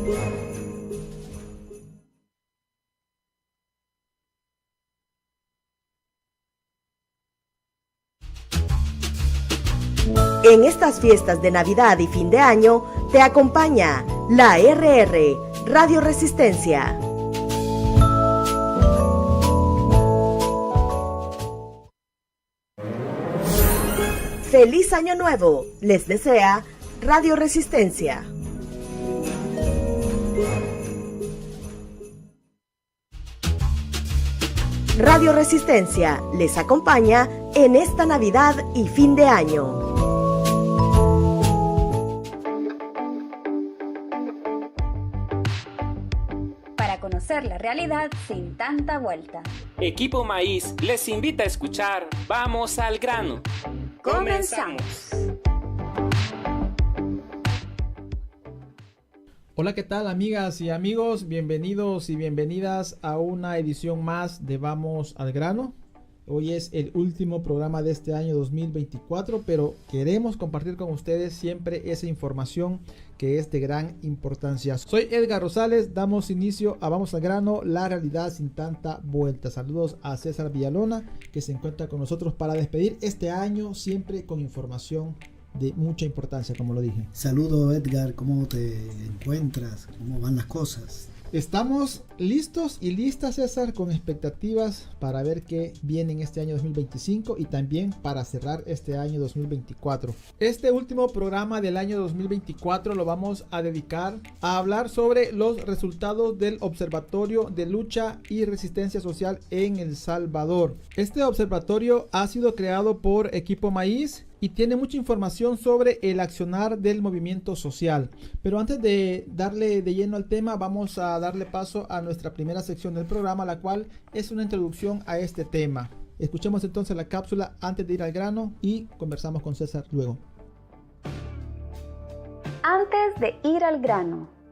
En estas fiestas de Navidad y fin de año, te acompaña la RR, Radio Resistencia. ¡Feliz Año Nuevo! Les desea Radio Resistencia. Radio Resistencia les acompaña en esta Navidad y fin de año. Para conocer la realidad sin tanta vuelta. Equipo Maíz les invita a escuchar Vamos al grano. ¡Comenzamos! Hola, ¿qué tal, amigas y amigos? Bienvenidos y bienvenidas a una edición más de Vamos al grano. Hoy es el último programa de este año 2024, pero queremos compartir con ustedes siempre esa información que es de gran importancia. Soy Edgar Rosales, damos inicio a Vamos al grano, la realidad sin tanta vuelta. Saludos a César Villalona, que se encuentra con nosotros para despedir este año, siempre con información de mucha importancia, como lo dije. Saludos, Edgar, ¿cómo te encuentras? ¿Cómo van las cosas? Estamos listos y listas, César, con expectativas para ver qué viene en este año 2025 y también para cerrar este año 2024. Este último programa del año 2024 lo vamos a dedicar a hablar sobre los resultados del Observatorio de Lucha y Resistencia Social en El Salvador. Este observatorio ha sido creado por Equipo Maíz y tiene mucha información sobre el accionar del movimiento social. Pero antes de darle de lleno al tema, vamos a darle paso a nuestra primera sección del programa, la cual es una introducción a este tema. Escuchemos entonces la cápsula antes de ir al grano y conversamos con César luego. Antes de ir al grano.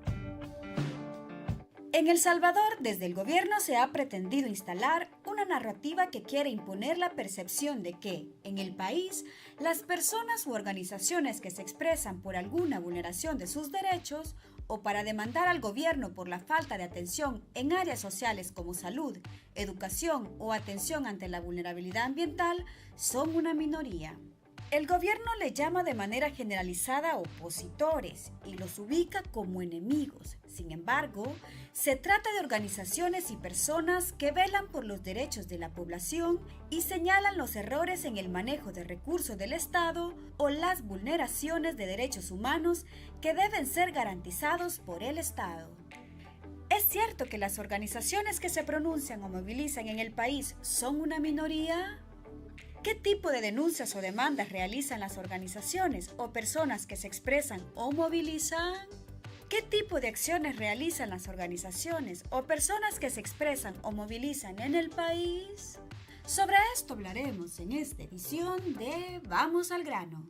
En El Salvador, desde el gobierno se ha pretendido instalar una narrativa que quiere imponer la percepción de que, en el país, las personas u organizaciones que se expresan por alguna vulneración de sus derechos o para demandar al gobierno por la falta de atención en áreas sociales como salud, educación o atención ante la vulnerabilidad ambiental, son una minoría. El gobierno le llama de manera generalizada opositores y los ubica como enemigos. Sin embargo, se trata de organizaciones y personas que velan por los derechos de la población y señalan los errores en el manejo de recursos del Estado o las vulneraciones de derechos humanos que deben ser garantizados por el Estado. ¿Es cierto que las organizaciones que se pronuncian o movilizan en el país son una minoría? ¿Qué tipo de denuncias o demandas realizan las organizaciones o personas que se expresan o movilizan? ¿Qué tipo de acciones realizan las organizaciones o personas que se expresan o movilizan en el país? Sobre esto hablaremos en esta edición de Vamos al grano.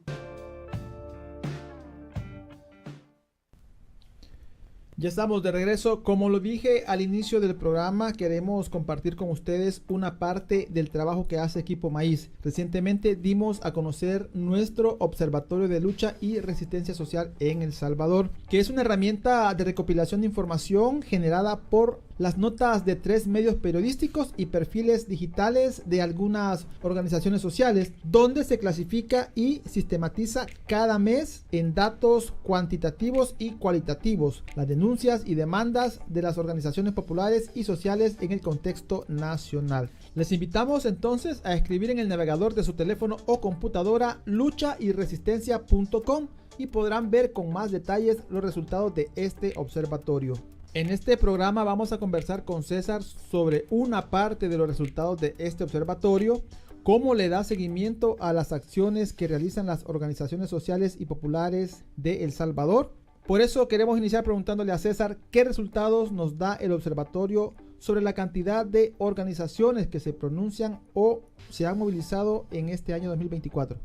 Ya estamos de regreso. Como lo dije al inicio del programa, queremos compartir con ustedes una parte del trabajo que hace Equipo Maíz. Recientemente dimos a conocer nuestro Observatorio de Lucha y Resistencia Social en El Salvador, que es una herramienta de recopilación de información generada por las notas de 3 medios periodísticos y perfiles digitales de algunas organizaciones sociales, donde se clasifica y sistematiza cada mes en datos cuantitativos y cualitativos las denuncias y demandas de las organizaciones populares y sociales en el contexto nacional. Les invitamos entonces a escribir en el navegador de su teléfono o computadora luchayresistencia.com y podrán ver con más detalles los resultados de este observatorio. En este programa vamos a conversar con César sobre una parte de los resultados de este observatorio, cómo le da seguimiento a las acciones que realizan las organizaciones sociales y populares de El Salvador. Por eso queremos iniciar preguntándole a César qué resultados nos da el observatorio sobre la cantidad de organizaciones que se pronuncian o se han movilizado en este año 2024.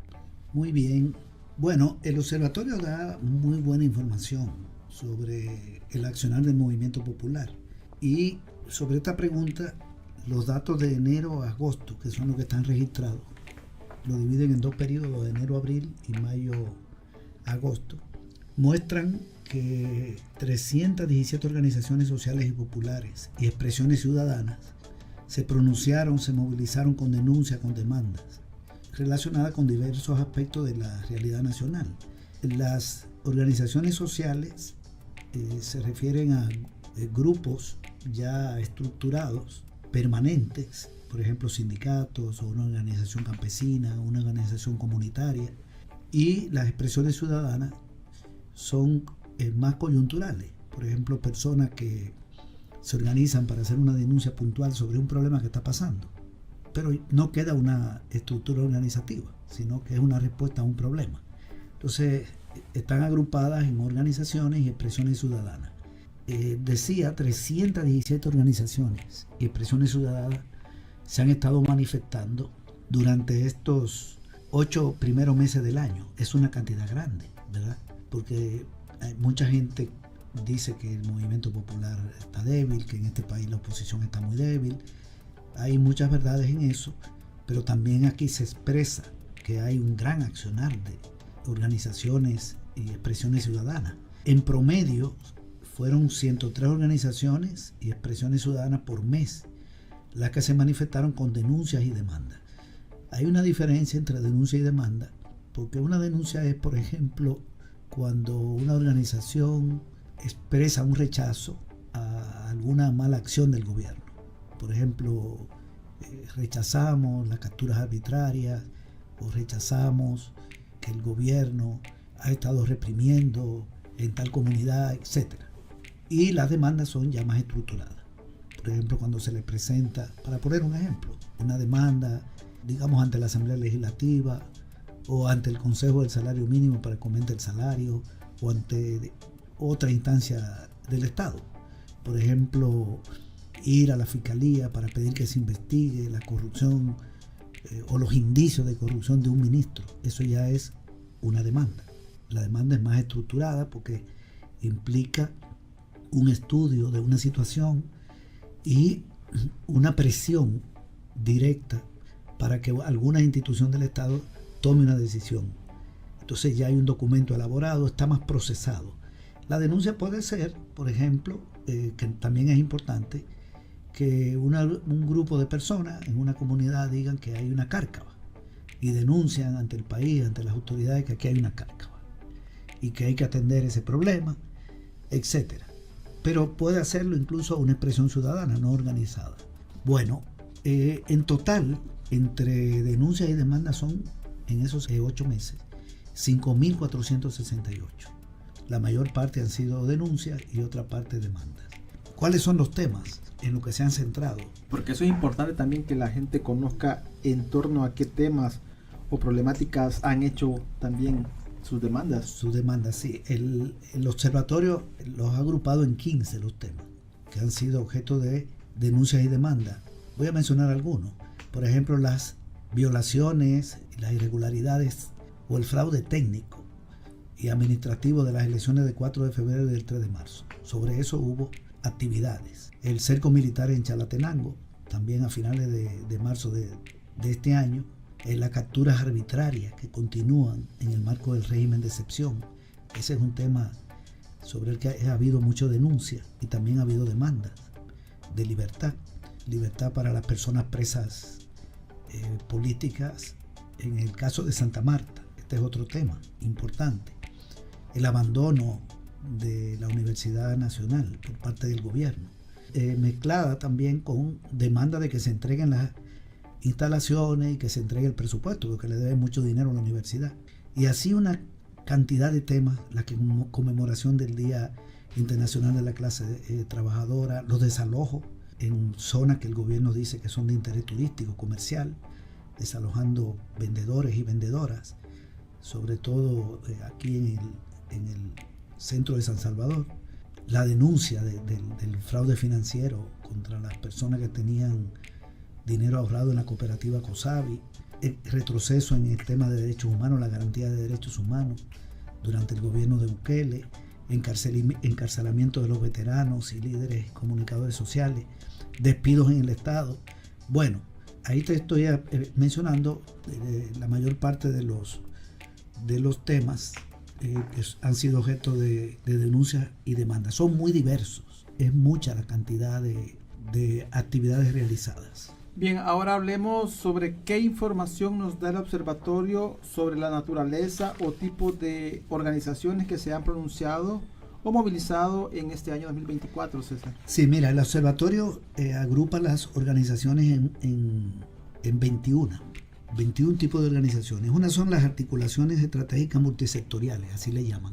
Muy bien. Bueno, el observatorio da muy buena información sobre el accionar del movimiento popular. Y sobre esta pregunta, los datos de enero a agosto, que son los que están registrados, lo dividen en 2 periodos, de enero a abril y mayo a agosto, muestran que 317 organizaciones sociales y populares y expresiones ciudadanas se pronunciaron, se movilizaron con denuncias, con demandas relacionadas con diversos aspectos de la realidad nacional. Las organizaciones sociales se refieren a grupos ya estructurados, permanentes, por ejemplo sindicatos o una organización campesina, una organización comunitaria, y las expresiones ciudadanas son más coyunturales, por ejemplo personas que se organizan para hacer una denuncia puntual sobre un problema que está pasando, pero no queda una estructura organizativa, sino que es una respuesta a un problema. Entonces están agrupadas en organizaciones y expresiones ciudadanas. Decía, 317 organizaciones y expresiones ciudadanas se han estado manifestando durante estos 8 primeros meses del año. Es una cantidad grande, ¿verdad? Porque mucha gente dice que el movimiento popular está débil, que en este país la oposición está muy débil. Hay muchas verdades en eso, pero también aquí se expresa que hay un gran accionar de organizaciones y expresiones ciudadanas. En promedio fueron 103 organizaciones y expresiones ciudadanas por mes las que se manifestaron con denuncias y demandas. Hay una diferencia entre denuncia y demanda, porque una denuncia es, por ejemplo, cuando una organización expresa un rechazo a alguna mala acción del gobierno. Por ejemplo, rechazamos las capturas arbitrarias o rechazamos que el gobierno ha estado reprimiendo en tal comunidad, etc. Y las demandas son ya más estructuradas. Por ejemplo, cuando se le presenta, para poner un ejemplo, una demanda, digamos, ante la Asamblea Legislativa o ante el Consejo del Salario Mínimo para que aumente el salario o ante otra instancia del Estado. Por ejemplo, ir a la Fiscalía para pedir que se investigue la corrupción o los indicios de corrupción de un ministro. Eso ya es una demanda. La demanda es más estructurada porque implica un estudio de una situación y una presión directa para que alguna institución del Estado tome una decisión. Entonces ya hay un documento elaborado, está más procesado. La denuncia puede ser, por ejemplo, que también es importante, que un grupo de personas en una comunidad digan que hay una cárcava y denuncian ante el país, ante las autoridades, que aquí hay una cárcava y que hay que atender ese problema, etc. Pero puede hacerlo incluso una expresión ciudadana no organizada. Bueno, en total, entre denuncias y demandas son, en esos 8 meses, 5.468. La mayor parte han sido denuncias y otra parte demandas. ¿Cuáles son los temas en los que se han centrado? Porque eso es importante también, que la gente conozca en torno a qué temas o problemáticas han hecho también sus demandas. Sus demandas, sí. El observatorio los ha agrupado en 15 los temas que han sido objeto de denuncias y demandas. Voy a mencionar algunos. Por ejemplo, las violaciones, las irregularidades o el fraude técnico y administrativo de las elecciones del 4 de febrero y del 3 de marzo. Sobre eso hubo actividades. El cerco militar en Chalatenango, también a finales de marzo de este año. Las capturas arbitrarias que continúan en el marco del régimen de excepción. Ese es un tema sobre el que ha habido mucha denuncia y también ha habido demandas de libertad. Libertad para las personas presas políticas. En el caso de Santa Marta, este es otro tema importante. El abandono de la Universidad Nacional por parte del gobierno, mezclada también con demanda de que se entreguen las instalaciones y que se entregue el presupuesto, porque le debe mucho dinero a la universidad. Y así una cantidad de temas, la conmemoración del Día Internacional de la Clase Trabajadora, los desalojos en zonas que el gobierno dice que son de interés turístico, comercial, desalojando vendedores y vendedoras, sobre todo aquí en el centro de San Salvador. La denuncia del fraude financiero contra las personas que tenían dinero ahorrado en la cooperativa COSAVI, el retroceso en el tema de derechos humanos, la garantía de derechos humanos durante el gobierno de Bukele, encarcelamiento de los veteranos y líderes comunicadores sociales, despidos en el Estado. Bueno, ahí te estoy mencionando la mayor parte de los temas han sido objeto de denuncias y demandas. Son muy diversos. Es mucha la cantidad de actividades realizadas. Bien, ahora hablemos sobre qué información nos da el observatorio sobre la naturaleza o tipo de organizaciones que se han pronunciado o movilizado en este año 2024, César. Sí, mira, el observatorio agrupa las organizaciones en 21 tipos de organizaciones. Unas son las articulaciones estratégicas multisectoriales, así le llaman,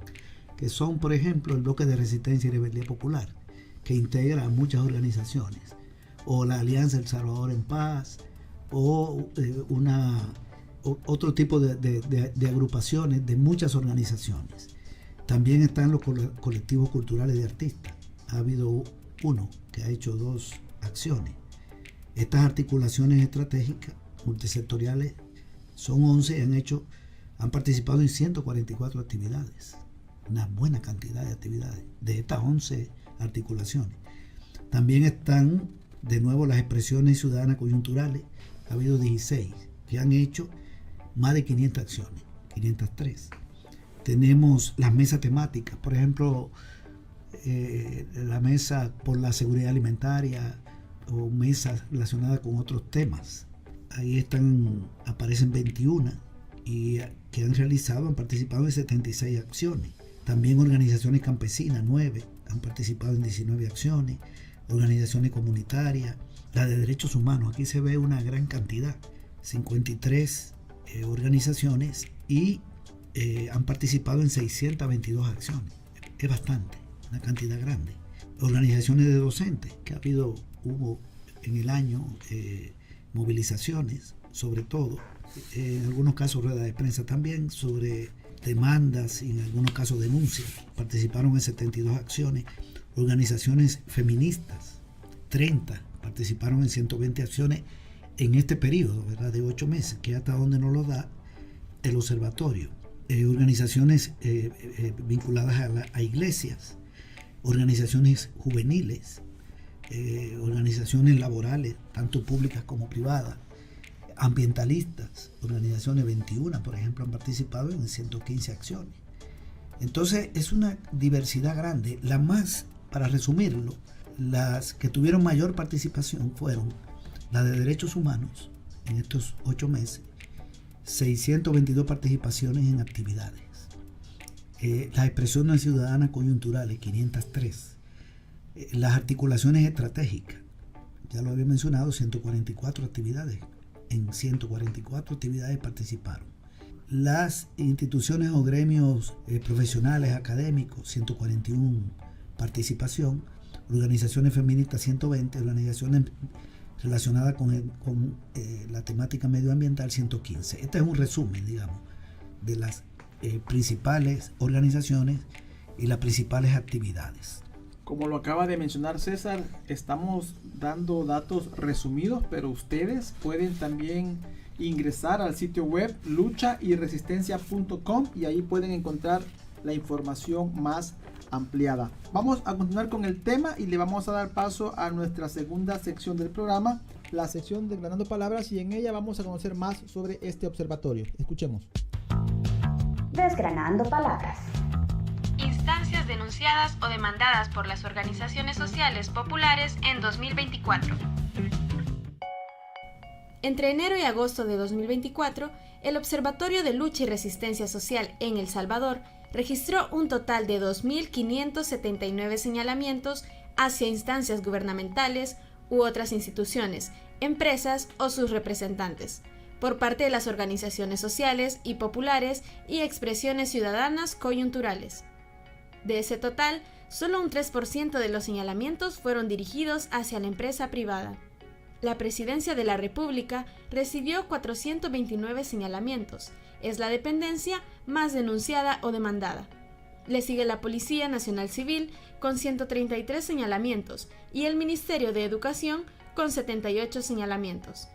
que son, por ejemplo, el Bloque de Resistencia y Rebeldía Popular, que integra a muchas organizaciones, o la Alianza El Salvador en Paz, o otro tipo de agrupaciones de muchas organizaciones. También están los colectivos culturales de artistas. Ha habido uno que ha hecho 2 acciones. Estas articulaciones estratégicas multisectoriales son 11 y han participado en 144 actividades. Una buena cantidad de actividades de estas 11 articulaciones. También están de nuevo las expresiones ciudadanas coyunturales. Ha habido 16 que han hecho más de 500 acciones, 503. Tenemos las mesas temáticas, por ejemplo, la mesa por la seguridad alimentaria o mesas relacionadas con otros temas. Ahí aparecen 21 y que han participado en 76 acciones. También organizaciones campesinas, 9, han participado en 19 acciones. Organizaciones comunitarias, la de derechos humanos, aquí se ve una gran cantidad, 53 organizaciones y han participado en 622 acciones. Es bastante, una cantidad grande. Organizaciones de docentes, que hubo en el año movilizaciones, sobre todo, en algunos casos ruedas de prensa también, sobre demandas y en algunos casos denuncias. Participaron en 72 acciones. Organizaciones feministas, 30, participaron en 120 acciones en este periodo, ¿verdad?, de 8 meses, que hasta donde nos lo da el observatorio. Organizaciones vinculadas a iglesias, organizaciones juveniles, organizaciones laborales, tanto públicas como privadas, ambientalistas, organizaciones 21, por ejemplo, han participado en 115 acciones. Entonces es una diversidad grande. Para resumirlo, las que tuvieron mayor participación fueron las de derechos humanos en estos 8 meses, 622 participaciones en actividades. Las expresiones ciudadanas coyunturales, 503. Las articulaciones estratégicas, ya lo había mencionado, 144 actividades. En 144 actividades participaron. Las instituciones o gremios profesionales, académicos, 141 participación, organizaciones feministas 120, organizaciones relacionadas con la temática medioambiental 115. Este es un resumen, digamos, de las principales organizaciones y las principales actividades. Como lo acaba de mencionar César, estamos dando datos resumidos, pero ustedes pueden también ingresar al sitio web luchayResistencia.com y ahí pueden encontrar la información más ampliada. Vamos a continuar con el tema y le vamos a dar paso a nuestra segunda sección del programa, la sección Desgranando Palabras, y en ella vamos a conocer más sobre este observatorio. Escuchemos. Desgranando Palabras. Instancias denunciadas o demandadas por las organizaciones sociales populares en 2024. Entre enero y agosto de 2024, el Observatorio de Lucha y Resistencia Social en El Salvador registró un total de 2.579 señalamientos hacia instancias gubernamentales u otras instituciones, empresas o sus representantes, por parte de las organizaciones sociales y populares y expresiones ciudadanas coyunturales. De ese total, solo un 3% de los señalamientos fueron dirigidos hacia la empresa privada. La Presidencia de la República recibió 429 señalamientos. Es la dependencia más denunciada o demandada. Le sigue la Policía Nacional Civil con 133 señalamientos y el Ministerio de Educación con 78 señalamientos.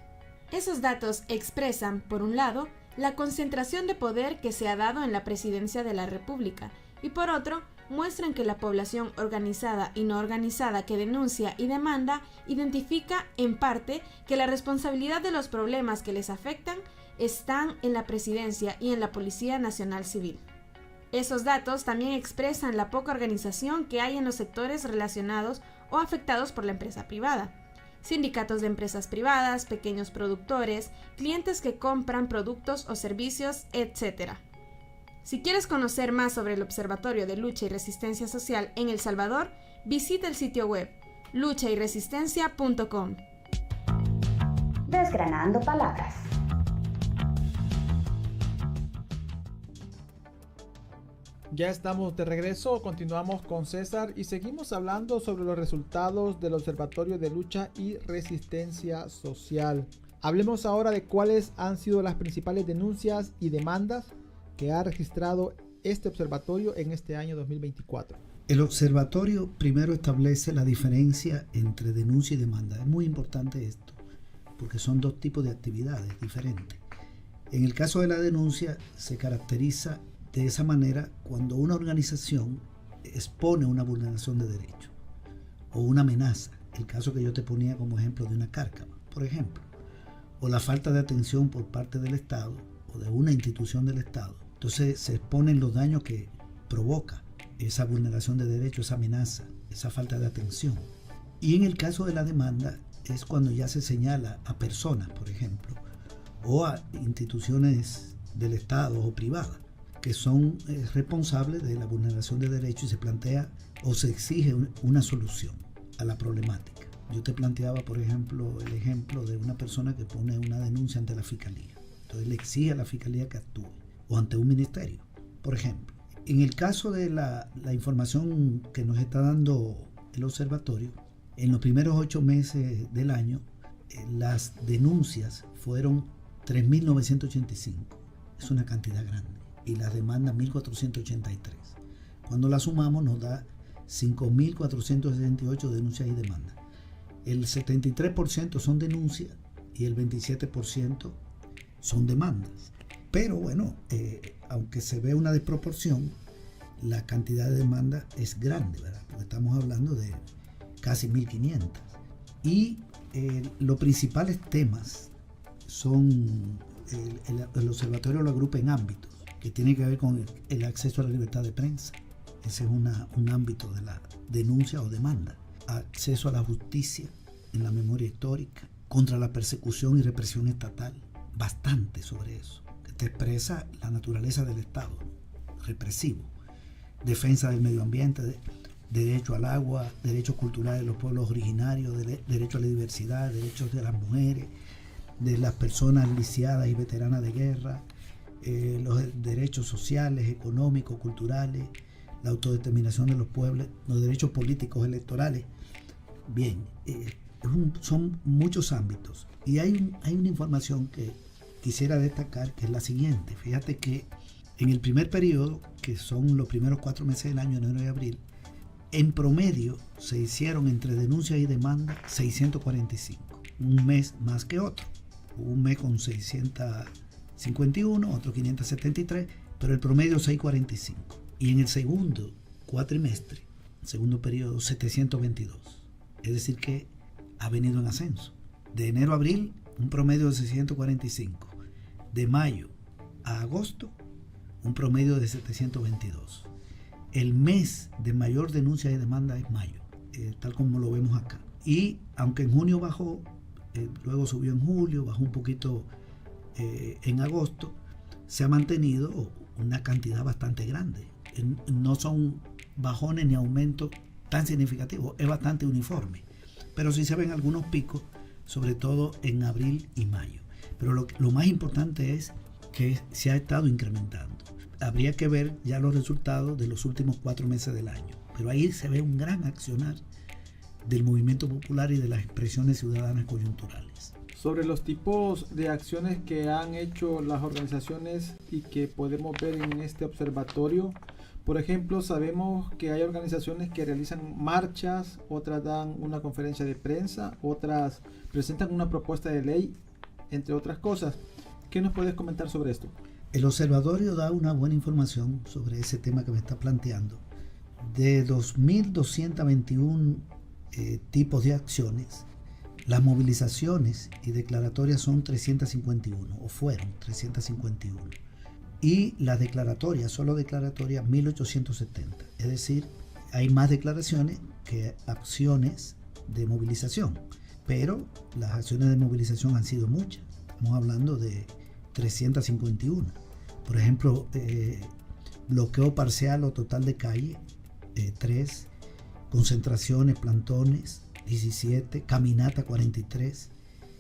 Esos datos expresan, por un lado, la concentración de poder que se ha dado en la Presidencia de la República y por otro, muestran que la población organizada y no organizada que denuncia y demanda identifica en parte que la responsabilidad de los problemas que les afectan están en la Presidencia y en la Policía Nacional Civil. Esos datos también expresan la poca organización que hay en los sectores relacionados o afectados por la empresa privada. Sindicatos de empresas privadas, pequeños productores, clientes que compran productos o servicios, etc. Si quieres conocer más sobre el Observatorio de Lucha y Resistencia Social en El Salvador, visita el sitio web luchayresistencia.com. Desgranando palabras. Ya estamos de regreso, continuamos con César y seguimos hablando sobre los resultados del Observatorio de Lucha y Resistencia Social. Hablemos ahora de cuáles han sido las principales denuncias y demandas que ha registrado este observatorio en este año 2024. El observatorio primero establece la diferencia entre denuncia y demanda. Es muy importante esto, porque son dos tipos de actividades diferentes. En el caso de la denuncia se caracteriza de esa manera cuando una organización expone una vulneración de derecho o una amenaza, el caso que yo te ponía como ejemplo de una cárcava, por ejemplo, o la falta de atención por parte del Estado o de una institución del Estado. Entonces se exponen los daños que provoca esa vulneración de derecho, esa amenaza, esa falta de atención. Y en el caso de la demanda es cuando ya se señala a personas, por ejemplo, o a instituciones del Estado o privadas que son responsables de la vulneración de derechos y se plantea o se exige una solución a la problemática. Yo te planteaba, por ejemplo, el ejemplo de una persona que pone una denuncia ante la Fiscalía. Entonces le exige a la Fiscalía que actúe o ante un ministerio, por ejemplo. En el caso de la información que nos está dando el observatorio, en los primeros 8 meses del año, las denuncias fueron 3.985. Es una cantidad grande. Y las demandas 1.483. Cuando la sumamos nos da 5.468 denuncias y demandas. El 73% son denuncias y el 27% son demandas. Pero bueno, aunque se ve una desproporción, la cantidad de demandas es grande, ¿verdad? Porque estamos hablando de casi 1.500. Y los principales temas son, el observatorio lo agrupa en ámbitos que tiene que ver con el acceso a la libertad de prensa. Ese es un ámbito de la denuncia o demanda. Acceso a la justicia en la memoria histórica, contra la persecución y represión estatal. Bastante sobre eso, que te expresa la naturaleza del Estado represivo. Defensa del medio ambiente, derecho al agua, derechos culturales de los pueblos originarios, derecho a la diversidad, derechos de las mujeres, de las personas lisiadas y veteranas de guerra, los derechos sociales, económicos, culturales, la autodeterminación de los pueblos, los derechos políticos, electorales. Bien, son muchos ámbitos. Y hay una información que quisiera destacar, que es la siguiente. Fíjate que en el primer periodo, que son los primeros 4 meses del año, enero y abril, en promedio se hicieron entre denuncias y demandas 645, un mes más que otro. Un mes con 651, otro 573, pero el promedio 645. Y en el segundo cuatrimestre, segundo periodo, 722. Es decir que ha venido en ascenso. De enero a abril, un promedio de 645. De mayo a agosto, un promedio de 722. El mes de mayor denuncia y demanda es mayo, tal como lo vemos acá. Y aunque en junio bajó, luego subió en julio, bajó un poquito en agosto, se ha mantenido una cantidad bastante grande. No son bajones ni aumentos tan significativos, es bastante uniforme. Pero sí se ven algunos picos, sobre todo en abril y mayo. Pero lo más importante es que se ha estado incrementando. Habría que ver ya los resultados de los últimos 4 meses del año. Pero ahí se ve un gran accionar del movimiento popular y de las expresiones ciudadanas coyunturales. Sobre los tipos de acciones que han hecho las organizaciones y que podemos ver en este observatorio, por ejemplo, sabemos que hay organizaciones que realizan marchas, otras dan una conferencia de prensa, otras presentan una propuesta de ley, entre otras cosas. ¿Qué nos puedes comentar sobre esto? El observatorio da una buena información sobre ese tema que me está planteando. De 2.221 tipos de acciones, las movilizaciones y declaratorias son 351, o fueron 351. y las declaratorias, solo declaratorias, 1870. Es decir, hay más declaraciones que acciones de movilización, pero las acciones de movilización han sido muchas. Estamos hablando de 351. Por ejemplo, bloqueo parcial o total de calle, 3, concentraciones, plantones, 17, caminata, 43,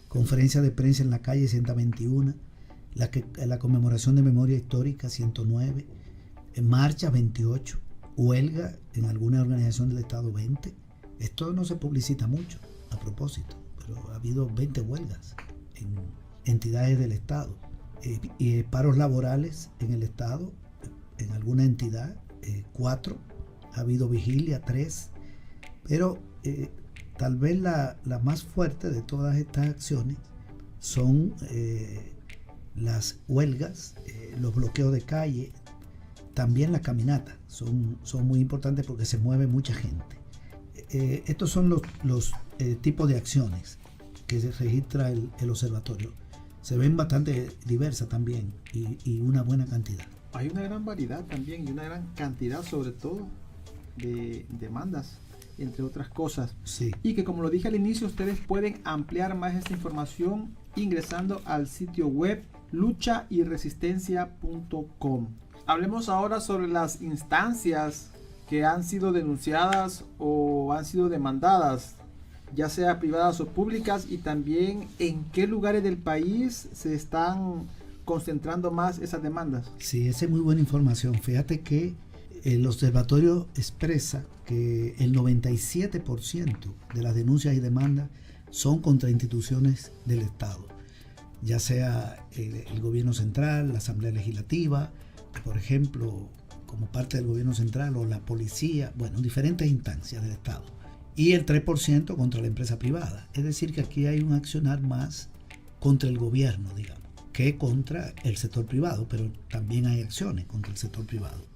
conferencia de prensa en la calle, 121, la conmemoración de memoria histórica, 109, marcha, 28, huelga en alguna organización del Estado, 20. Esto no se publicita mucho, a propósito, pero ha habido 20 huelgas en entidades del Estado. Y paros laborales en el Estado, en alguna entidad, 4. Ha habido vigilia, 3. Pero tal vez la más fuerte de todas estas acciones son las huelgas, los bloqueos de calle, también las caminatas. Son muy importantes porque se mueve mucha gente. Estos son los tipos de acciones que se registra el observatorio. Se ven bastante diversas también y una buena cantidad. Hay una gran variedad también y una gran cantidad, sobre todo, de demandas, entre otras cosas. Sí. Y que, como lo dije al inicio, ustedes pueden ampliar más esta información ingresando al sitio web luchayresistencia.com. Hablemos ahora sobre las instancias que han sido denunciadas o han sido demandadas, ya sea privadas o públicas, y también en qué lugares del país se están concentrando más esas demandas. Sí, esa es muy buena información. Fíjate que el observatorio expresa que el 97% de las denuncias y demandas son contra instituciones del Estado, ya sea el gobierno central, la Asamblea Legislativa, por ejemplo, como parte del gobierno central, o la policía, bueno, diferentes instancias del Estado. Y el 3% contra la empresa privada. Es decir, que aquí hay un accionar más contra el gobierno, digamos, que contra el sector privado, pero también hay acciones contra el sector privado.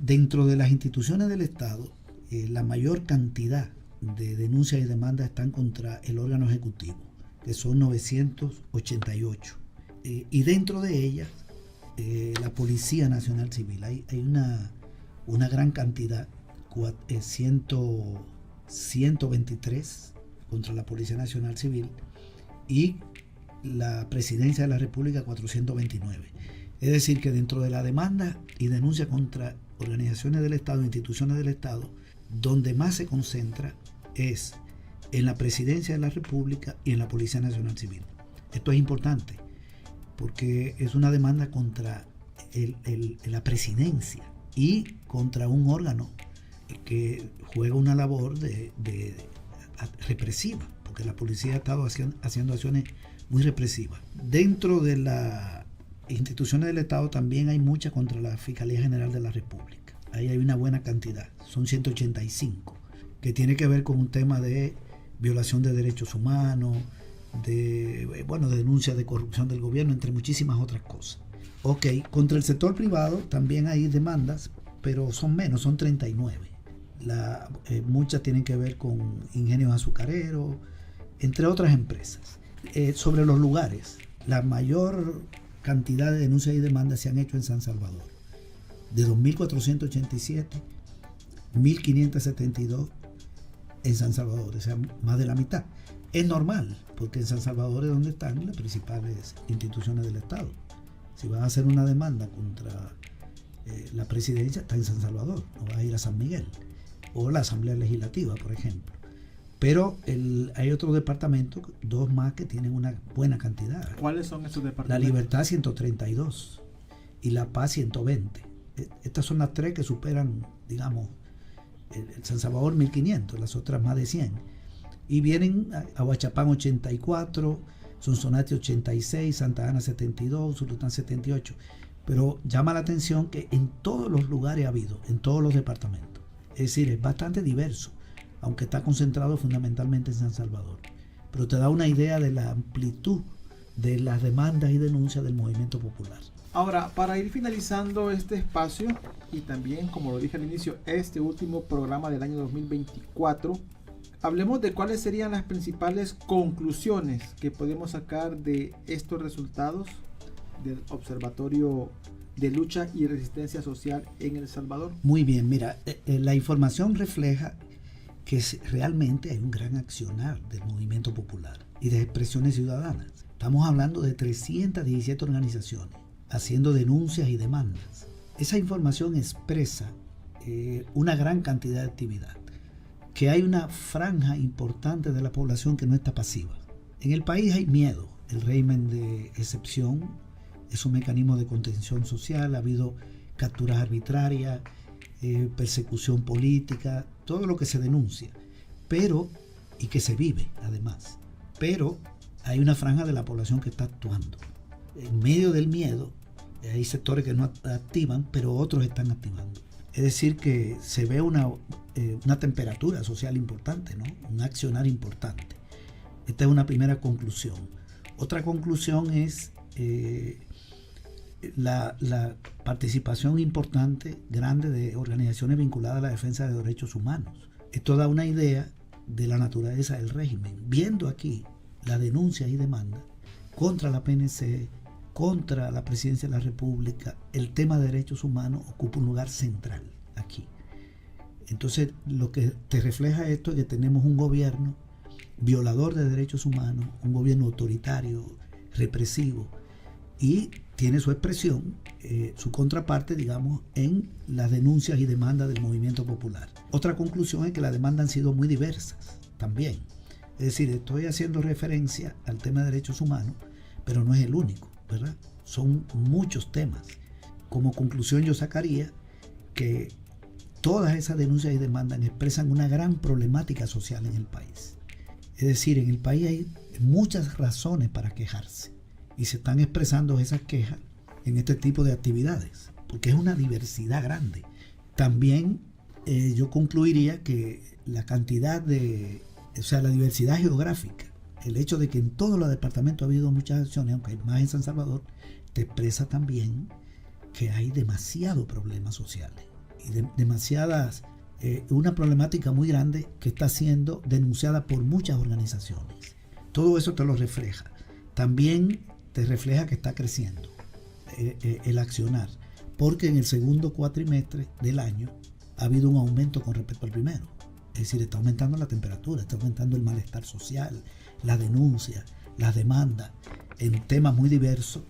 Dentro de las instituciones del Estado, la mayor cantidad de denuncias y demandas están contra el órgano ejecutivo, que son 988. Y dentro de ellas, la Policía Nacional Civil, hay una gran cantidad, 123 contra la Policía Nacional Civil, y la Presidencia de la República, 429. Es decir, que dentro de la demanda y denuncia contra organizaciones del Estado, instituciones del Estado, donde más se concentra es en la Presidencia de la República y en la Policía Nacional Civil. Esto es importante porque es una demanda contra la presidencia y contra un órgano que juega una labor represiva, porque la policía ha estado haciendo acciones muy represivas. Dentro de las instituciones del Estado también hay muchas contra la Fiscalía General de la República. Ahí hay una buena cantidad, son 185, que tiene que ver con un tema de violación de derechos humanos, de denuncia de corrupción del gobierno, entre muchísimas otras cosas. Ok, contra el sector privado también hay demandas, pero son menos, son 39. Muchas tienen que ver con ingenios azucareros, entre otras empresas. Sobre los lugares, la mayor cantidad de denuncias y demandas se han hecho en San Salvador. De 2.487, 1.572 en San Salvador, o sea, más de la mitad. Es normal, porque en San Salvador es donde están las principales instituciones del Estado. Si vas a hacer una demanda contra la presidencia, está en San Salvador, no vas a ir a San Miguel, o la Asamblea Legislativa, por ejemplo. Pero hay otros departamentos, 2 más, que tienen una buena cantidad. ¿Cuáles son esos departamentos? La Libertad, 132, y La Paz, 120. Estas son las 3 que superan, digamos, el San Salvador, 1.500, las otras más de 100. Y vienen a Huachapán, 84, Sonsonate, 86, Santa Ana, 72, Zulután, 78. Pero llama la atención que en todos los lugares ha habido, en todos los departamentos. Es decir, es bastante diverso, aunque está concentrado fundamentalmente en San Salvador. Pero te da una idea de la amplitud de las demandas y denuncias del movimiento popular. Ahora, para ir finalizando este espacio, y también, como lo dije al inicio, este último programa del año 2024, hablemos de cuáles serían las principales conclusiones que podemos sacar de estos resultados del Observatorio de Lucha y Resistencia Social en El Salvador? Muy bien, mira, la información refleja que realmente hay un gran accionar del movimiento popular y de expresiones ciudadanas. Estamos hablando de 317 organizaciones haciendo denuncias y demandas. Esa información expresa una gran cantidad de actividad, que hay una franja importante de la población que no está pasiva. En el país hay miedo. El régimen de excepción es un mecanismo de contención social, ha habido capturas arbitrarias, persecución política, todo lo que se denuncia, pero, y que se vive además, pero hay una franja de la población que está actuando. En medio del miedo, hay sectores que no activan, pero otros están activando. Es decir, que se ve una temperatura social importante, ¿no? Un accionar importante. Esta es una primera conclusión. Otra conclusión es la participación importante, grande, de organizaciones vinculadas a la defensa de derechos humanos. Esto da una idea de la naturaleza del régimen. Viendo aquí las denuncias y demandas contra la PNC, contra la Presidencia de la República, el tema de derechos humanos ocupa un lugar central aquí. Entonces, lo que te refleja esto es que tenemos un gobierno violador de derechos humanos, un gobierno autoritario, represivo, y tiene su expresión, su contraparte, digamos, en las denuncias y demandas del movimiento popular. Otra conclusión es que las demandas han sido muy diversas también. Es decir, estoy haciendo referencia al tema de derechos humanos, pero no es el único, ¿verdad? Son muchos temas. Como conclusión yo sacaría que todas esas denuncias y demandas expresan una gran problemática social en el país. Es decir, en el país hay muchas razones para quejarse y se están expresando esas quejas en este tipo de actividades, porque es una diversidad grande. También yo concluiría que la la diversidad geográfica, el hecho de que en todos los departamentos ha habido muchas acciones, aunque hay más en San Salvador, te expresa también que hay demasiados problemas sociales y una problemática muy grande que está siendo denunciada por muchas organizaciones. Todo eso te lo refleja. También te refleja que está creciendo el accionar, porque en el segundo cuatrimestre del año ha habido un aumento con respecto al primero. Es decir, está aumentando la temperatura, está aumentando el malestar social, la denuncia, las demandas, en temas muy diversos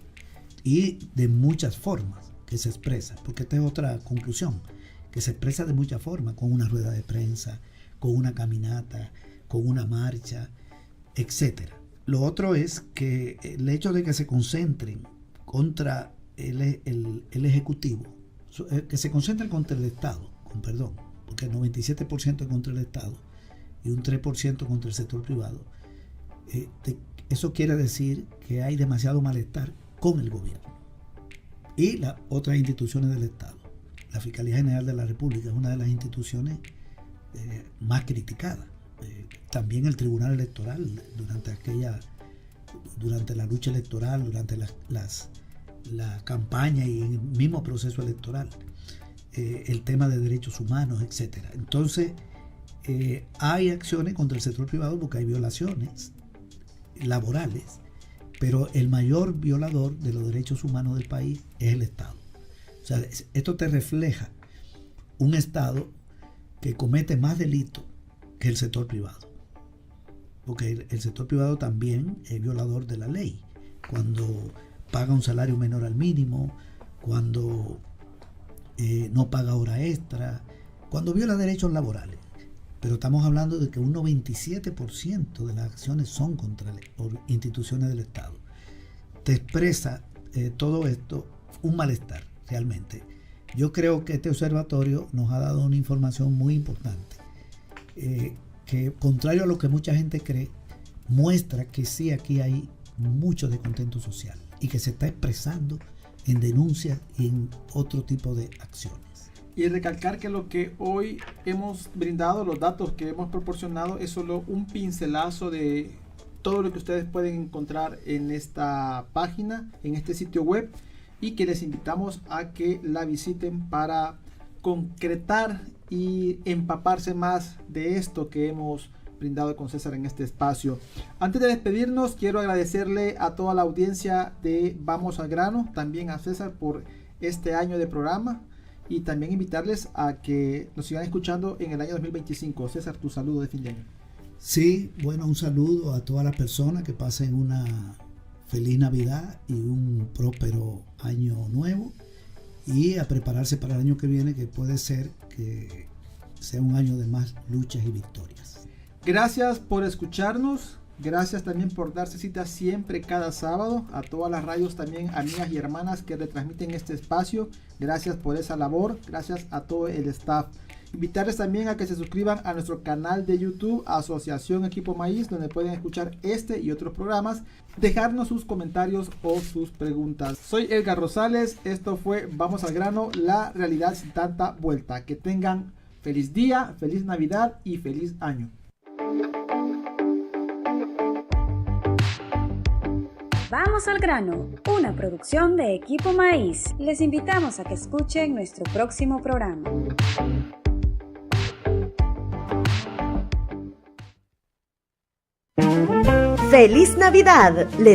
y de muchas formas que se expresa, porque esta es otra conclusión, que se expresa de muchas formas, con una rueda de prensa, con una caminata, con una marcha, etc. Lo otro es que el hecho de que se concentren contra el Ejecutivo, que se concentren contra el Estado, porque el 97% es contra el Estado y un 3% contra el sector privado, eso quiere decir que hay demasiado malestar con el gobierno y las otras instituciones del Estado. La Fiscalía General de la República es una de las instituciones más criticadas. También el Tribunal Electoral durante la lucha electoral, durante la campaña y en el mismo proceso electoral, el tema de derechos humanos, etc. Entonces, hay acciones contra el sector privado porque hay violaciones laborales, pero el mayor violador de los derechos humanos del país es el Estado. O sea, esto te refleja un Estado que comete más delitos que el sector privado, porque el sector privado también es violador de la ley, cuando paga un salario menor al mínimo, cuando no paga hora extra, cuando viola derechos laborales. Pero estamos hablando de que un 97% de las acciones son contra instituciones del Estado. Te expresa todo esto un malestar, realmente. Yo creo que este observatorio nos ha dado una información muy importante, que contrario a lo que mucha gente cree, muestra que sí, aquí hay mucho descontento social y que se está expresando en denuncias y en otro tipo de acciones. Y recalcar que lo que hoy hemos brindado, los datos que hemos proporcionado, es solo un pincelazo de todo lo que ustedes pueden encontrar en esta página, en este sitio web, y que les invitamos a que la visiten para concretar y empaparse más de esto que hemos brindado con César en este espacio. Antes de despedirnos, quiero agradecerle a toda la audiencia de Vamos al Grano, también a César por este año de programa y también invitarles a que nos sigan escuchando en el año 2025. César, tu saludo de fin de año. Sí, bueno, un saludo a todas las personas, que pasen una feliz Navidad y un próspero año nuevo, y a prepararse para el año que viene, que puede ser que sea un año de más luchas y victorias. Gracias por escucharnos. Gracias también por darse cita siempre cada sábado. A todas las radios también, amigas y hermanas que retransmiten este espacio. Gracias por esa labor. Gracias a todo el staff. Invitarles también a que se suscriban a nuestro canal de YouTube, Asociación Equipo Maíz, donde pueden escuchar este y otros programas. Dejarnos sus comentarios o sus preguntas. Soy Edgar Rosales. Esto fue Vamos al Grano, la realidad sin tanta vuelta. Que tengan feliz día, feliz Navidad y feliz año. Vamos al grano, una producción de Equipo Maíz. Les invitamos a que escuchen nuestro próximo programa. ¡Feliz Navidad!